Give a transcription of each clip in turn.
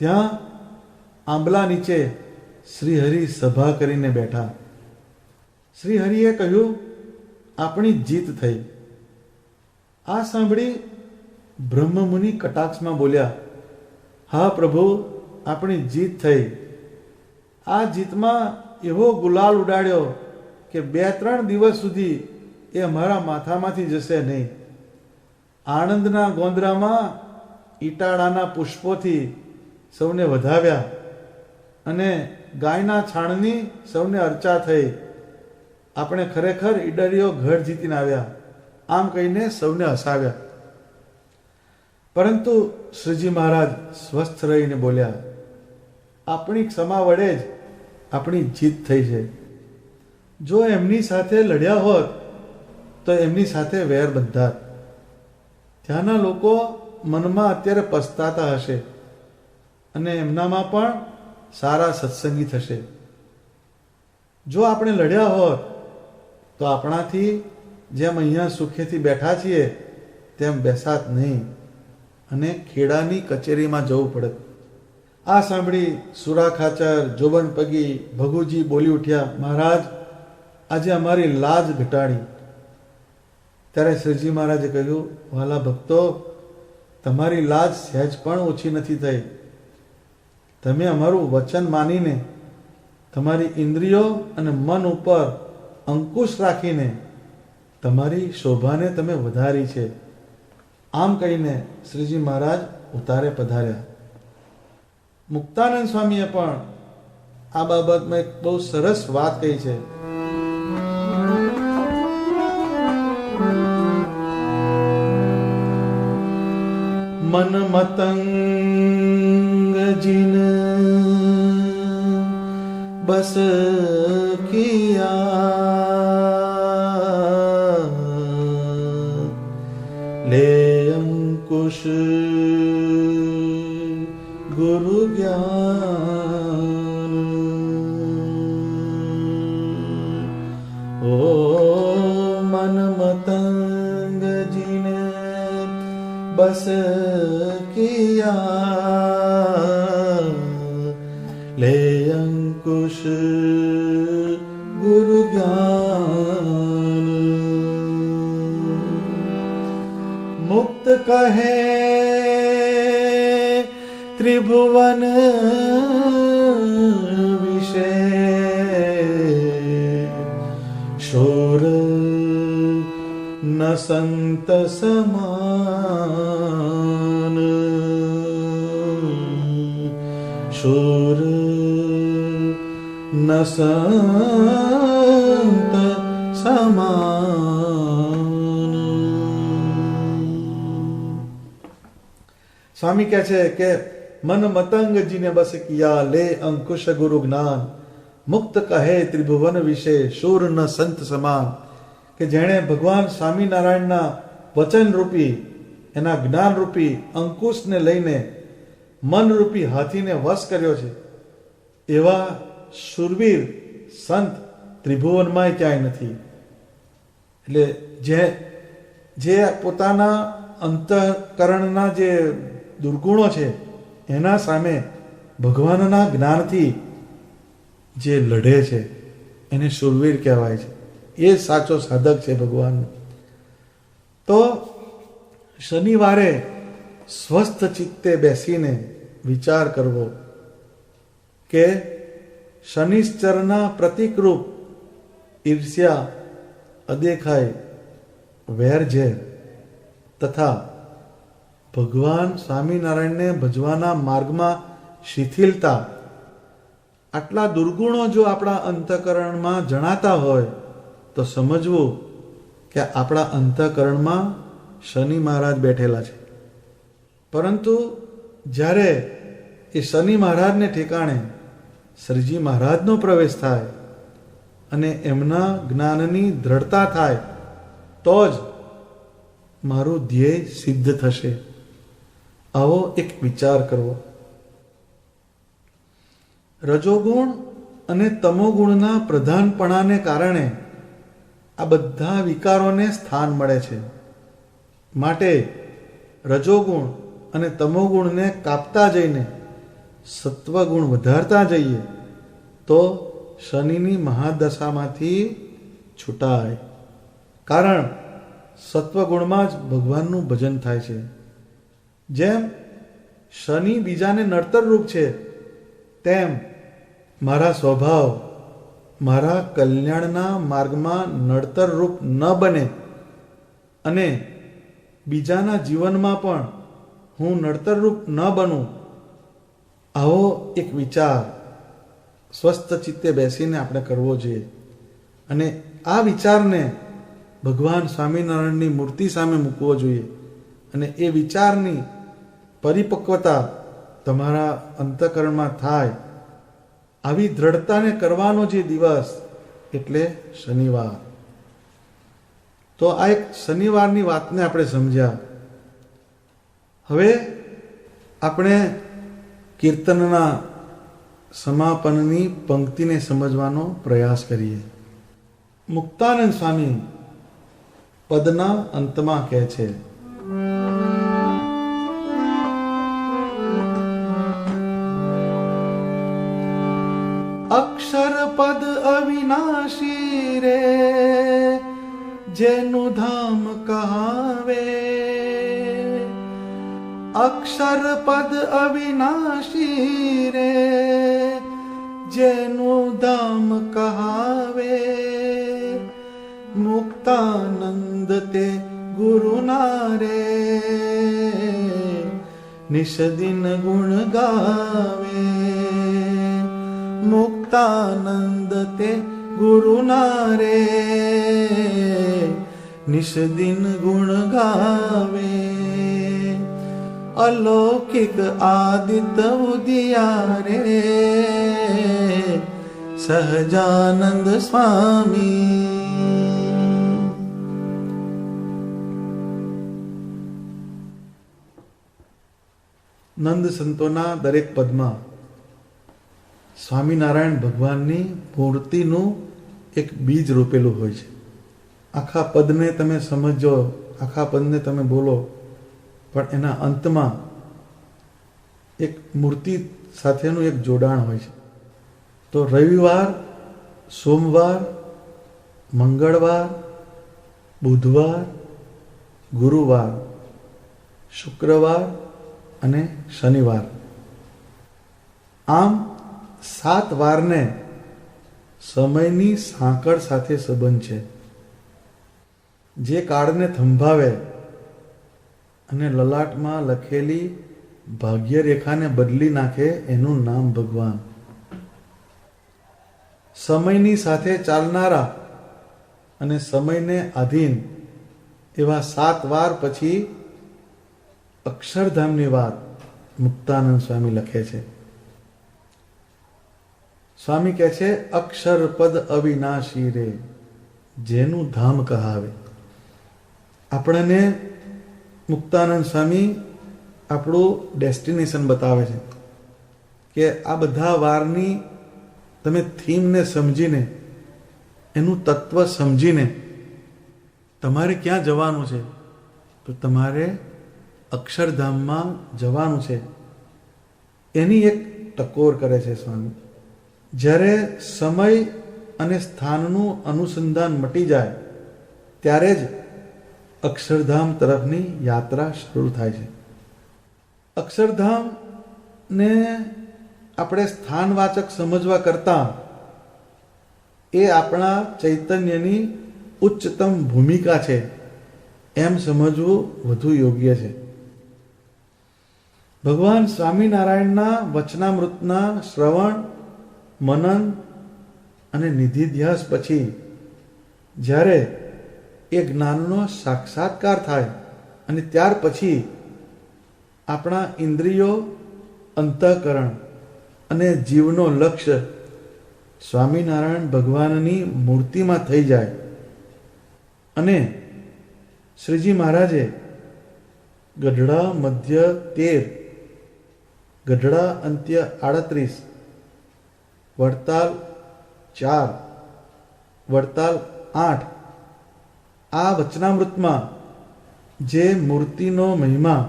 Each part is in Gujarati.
ત્યાં આંબલા નીચે શ્રીહરિ સભા કરીને બેઠા. શ્રીહરિએ કહ્યું, આપણી જીત થઈ. આ સાંભળી બ્રહ્મમુનિ કટાક્ષમાં બોલ્યા, હા પ્રભુ, આપણી જીત થઈ. આ જીતમાં એવો ગુલાલ ઉડાડ્યો કે 2-3 દિવસ સુધી એ અમારા માથામાંથી જશે નહીં. આણંદના ગોંદરામાં ઈટાળાના પુષ્પોથી સૌને વધાવ્યા અને ગાયના છાણની સૌને અર્ચા થઈ. આપણે ખરેખર ઈડરીઓ ઘર જીતીને આવ્યા, આમ કહીને સૌને હસાવ્યા. પરંતુ શ્રીજી મહારાજ સ્વસ્થ રહીને બોલ્યા, આપણી ક્ષમા વડે જ આપણી જીત થઈ છે. જો એમની સાથે લડ્યા હોત તો એમની સાથે વેર બંધાત. ત્યાંના લોકો મનમાં અત્યારે પસ્તાતા હશે અને એમનામાં પણ સારા સત્સંગી થશે. જો આપણે લડ્યા હોત તો આપણાથી જેમ અહીંયા સુખેથી બેઠા છીએ તેમ બેસાત નહીં અને ખેડાની કચેરીમાં જવું પડત. આ સાંભળી સુરા ખાચર, જોબન પગી, ભગુજી બોલી ઉઠ્યા, મહારાજ, આજે અમારી લાજ ઘટાડી. ત્યારે શ્રીજી મહારાજે કહ્યું, વાલા ભક્તો, તમારી લાજ સહેજ પણ ઓછી નથી થઈ. તમે અમારું વચન માનીને તમારી ઇન્દ્રિયો અને મન ઉપર અંકુશ રાખીને તમારી શોભાને તમે વધારી છે. આમ કહીને શ્રીજી મહારાજ ઉતારે પધાર્યા. મુક્તાનંદ સ્વામીએ પણ આ બાબતમાં એક બહુ સરસ વાત કહી છે. મન મતંગ જીન બસ કિયા લે અંકુશ ગુરુ જ્ઞાન. ઓ મન મતંગ જીને બસ કિયા લે અંકુશ ગુરુ જ્ઞાન. મુક્ત કહે ત્રિભુવન વિશે શોર ન સંત સમાન. શોર ન સંત સમાન. સ્વામી કહે છે કે મન મતંગજીને બસ કિયા લે અંકુશ ગુરુ જ્ઞાન. મુક્ત કહે ત્રિભુવન વિશે શૂર ન સંત સમાન. કે જેણે ભગવાન સ્વામિનારાયણના વચનરૂપી એના જ્ઞાનરૂપી અંકુશને લઈને મનરૂપી હાથીને વશ કર્યો છે, એવા શૂરવીર સંત ત્રિભુવનમાં ક્યાંય નથી. એટલે જે પોતાના અંતઃકરણના જે દુર્ગુણો છે એના સામે ભગવાનના જ્ઞાનથી જે લડે છે એને શૂરવીર કહેવાય છે. એ સાચો સાધક છે ભગવાનનો. તો શનિવારે સ્વસ્થ ચિત્તે બેસીને વિચાર કરવો કે શનિશ્ચરના પ્રતિકરૂપ ઈર્ષ્યા, અદેખાઈ, વેરઝેર તથા ભગવાન સ્વામિનારાયણને ભજવાના માર્ગમાં શિથિલતા, આટલા દુર્ગુણો જો આપણા અંતઃકરણમાં જણાતા હોય તો સમજવું કે આપણા અંતઃકરણમાં શનિ મહારાજ બેઠેલા છે. પરંતુ જ્યારે એ શનિ મહારાજને ઠેકાણે શ્રીજી મહારાજનો પ્રવેશ થાય અને એમના જ્ઞાનની દ્રઢતા થાય તો જ મારું ધ્યેય સિદ્ધ થશે. આવો એક વિચાર કરવો. રજોગુણ અને તમોગુણના પ્રધાનપણાને કારણે આ બધા વિકારોને સ્થાન મળે છે. માટે રજોગુણ અને તમોગુણને કાપતા જઈને સત્વગુણ વધારતા જઈએ તો શનિની મહાદશામાંથી છૂટાય. કારણ સત્વગુણમાં જ ભગવાનનું ભજન થાય છે. જેમ શનિ બીજાને નડતર રૂપ છે, તેમ મારા સ્વભાવ મારા કલ્યાણના માર્ગમાં નડતર રૂપ ન બને અને બીજાના જીવનમાં પણ હું નડતરરૂપ ન બનું, આવો એક વિચાર સ્વસ્થ ચિત્તે બેસીને આપણે કરવો જોઈએ. અને આ વિચારને ભગવાન સ્વામિનારાયણની મૂર્તિ સામે મૂકવો જોઈએ. અને એ વિચારની પરિપક્વતા તમારા અંતઃકરણમાં થાય, આવી દ્રઢતાને કરવાનો જે દિવસ એટલે શનિવાર. તો આ એક શનિવારની વાતને આપણે સમજ્યા. હવે આપણે કીર્તનના સમાપનની પંક્તિને સમજવાનો પ્રયાસ કરીએ. મુક્તાનંદ સ્વામી પદના અંતમાં કહે છે, અક્ષર પદ અવિનાશી રે જેનું ધામ કહાવે, અક્ષર પદ અવિનાશી રે જેનું ધામ કહાવે, મુક્તાનંદ તે ગુરુના રે નિષદિન ગુણ ગાવે, મુક્તાનંદ તે ગુરુના રે નિષદિન ગુણ ગાવે, અલૌકિક આદિત્ય ઉદિયા રે સહજાનંદ સ્વામી. નંદ સંતોના દરેક પદમાં સ્વામિનારાયણ ભગવાનની મૂર્તિનું એક બીજ રોપેલું હોય છે. આખા પદને તમે સમજો, આખા પદને તમે બોલો, પણ એના અંતમાં એક મૂર્તિ સાથેનું એક જોડાણ હોય છે. તો રવિવાર, સોમવાર, મંગળવાર, બુધવાર, ગુરુવાર, શુક્રવાર અને શનિવાર, આમ 7 વારને સમયની સાંકળ સાથે સંબંધ છે. જે કાળને થંભાવે અને લલાટમાં લખેલી ભાગ્યરેખાને બદલી નાખે એનું નામ ભગવાન. સમયની સાથે ચાલનારા અને સમયને આધીન એવા 7 વાર પછી અક્ષરધામની વાત મુક્તાનંદ સ્વામી લખે છે. સ્વામી કહે છે, અક્ષર પદ અવિનાશી રે જેનું ધામ કહાવે. આપણને મુક્તાનંદ સ્વામી આપણું ડેસ્ટિનેશન બતાવે છે કે આ બધા વારની તમે થીમને સમજીને, એનું તત્વ સમજીને તમારે ક્યાં જવાનું છે, તો તમારે અક્ષરધામમાં જવાનું છે. એની એક ટકોર કરે છે સ્વામી. જ્યારે સમય અને સ્થાનનું અનુસંધાન મટી જાય ત્યારે જ અક્ષરધામ તરફની યાત્રા શરૂ થાય છે. અક્ષરધામને આપણે સ્થાનવાચક સમજવા કરતાં એ આપણા ચૈતન્યની ઉચ્ચતમ ભૂમિકા છે એમ સમજવું વધુ યોગ્ય છે. ભગવાન સ્વામિનારાયણના વચનામૃતના શ્રવણ, મનન અને નિધિધ્યાસ પછી જ્યારે એ જ્ઞાનનો સાક્ષાત્કાર થાય અને ત્યાર પછી આપણા ઇન્દ્રિયો, અંતઃકરણ અને જીવનો લક્ષ્ય સ્વામિનારાયણ ભગવાનની મૂર્તિમાં થઈ જાય અને શ્રીજી મહારાજે ગઢડા મધ્ય 13, ગઢડા અંત્ય 38, વડતાલ 4, વડતાલ 8 આ વચનામૃતમાં જે મૂર્તિનો મહિમા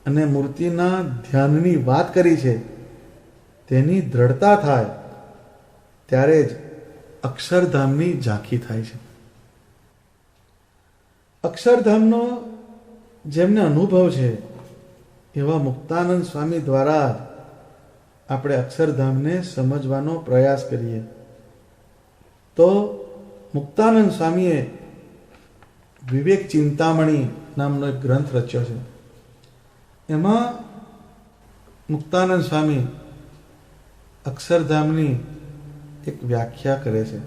અને મૂર્તિના ધ્યાનની વાત કરી છે તેની દ્રઢતા થાય ત્યારે જ અક્ષરધામની ઝાંખી થાય છે. અક્ષરધામનો જેમને અનુભવ છે એવા મુક્તાનંદ સ્વામી દ્વારા આપણે અક્ષરધામને સમજવાનો પ્રયાસ કરીએ તો મુક્તાનંદ સ્વામીએ વિવેક ચિંતામણી નામનો એક ગ્રંથ રચ્યો છે. એમાં મુક્તાનંદ સ્વામી અક્ષરધામની એક વ્યાખ્યા કરે છે.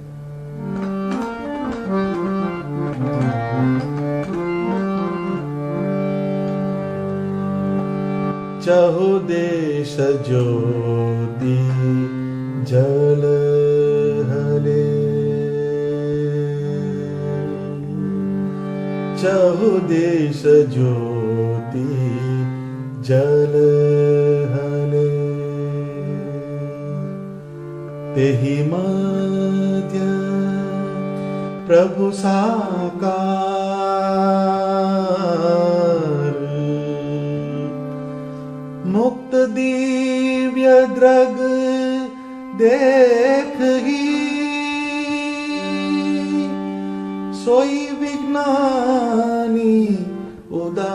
ચહુ દેશ જ્યોતિ જલ હલે, ચહુ દેશ જ્યોતિ જલ હલે, તેહી મધ્ય પ્રભુ સાકાર, મુક્ત દિવ્ય દ્રગ દેખહી, સોઈ વિજ્ઞાની ઉદાર,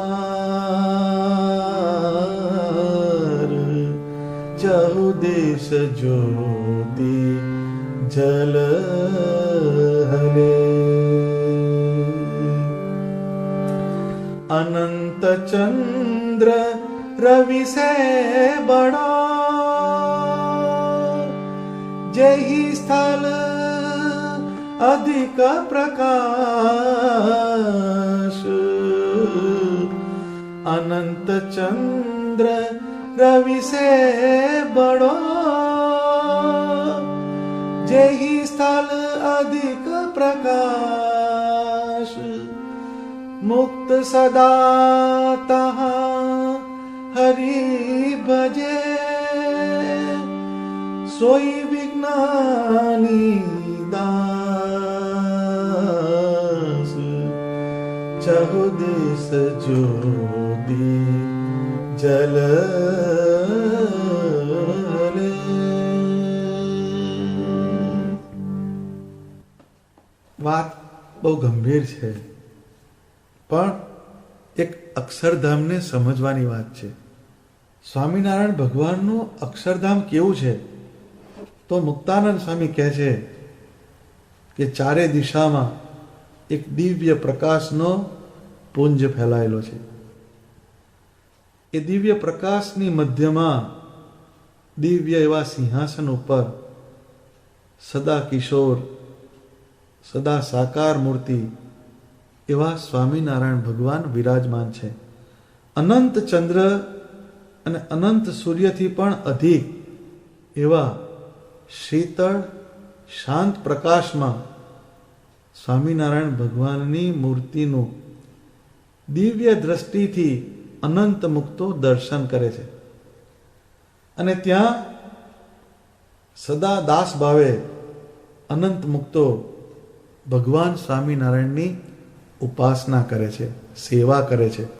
ચહુ દેશ જ્યોતિ જલ હલે, અનંત ચંદ્ર रवि से बड़ा, जेहि स्थल अधिक प्रकाश, अनंत चंद्र रवि से बड़ो, जेहि स्थल अधिक प्रकाश, मुक्त सदा तहाँ हरि भजे, सोई विज्ञानी दास, चहु देश ज्योति जल हले. વાત બહુ ગંભીર છે પણ એક અક્ષરધામને સમજવાની વાત છે. સ્વામિનારાયણ ભગવાનનું અક્ષરધામ કેવું છે તો મુક્તાનંદ સ્વામી કહે છે કે ચારે દિશામાં એક દિવ્ય પ્રકાશનો પુંજ ફેલાયેલો છે. એ દિવ્ય પ્રકાશની મધ્યમાં દિવ્ય એવા સિંહાસન ઉપર સદા કિશોર, સદા સાકાર મૂર્તિ એવા સ્વામિનારાયણ ભગવાન વિરાજમાન છે. અનંત ચંદ્ર અને અનંત સૂર્યથી પણ અધિક એવા શીતળ શાંત પ્રકાશમાં સ્વામિનારાયણ ભગવાનની મૂર્તિનું દિવ્ય દ્રષ્ટિથી અનંત મુક્તો દર્શન કરે છે અને ત્યાં સદા દાસ ભાવે અનંત મુક્તો ભગવાન સ્વામિનારાયણની ઉપાસના કરે છે, સેવા કરે છે.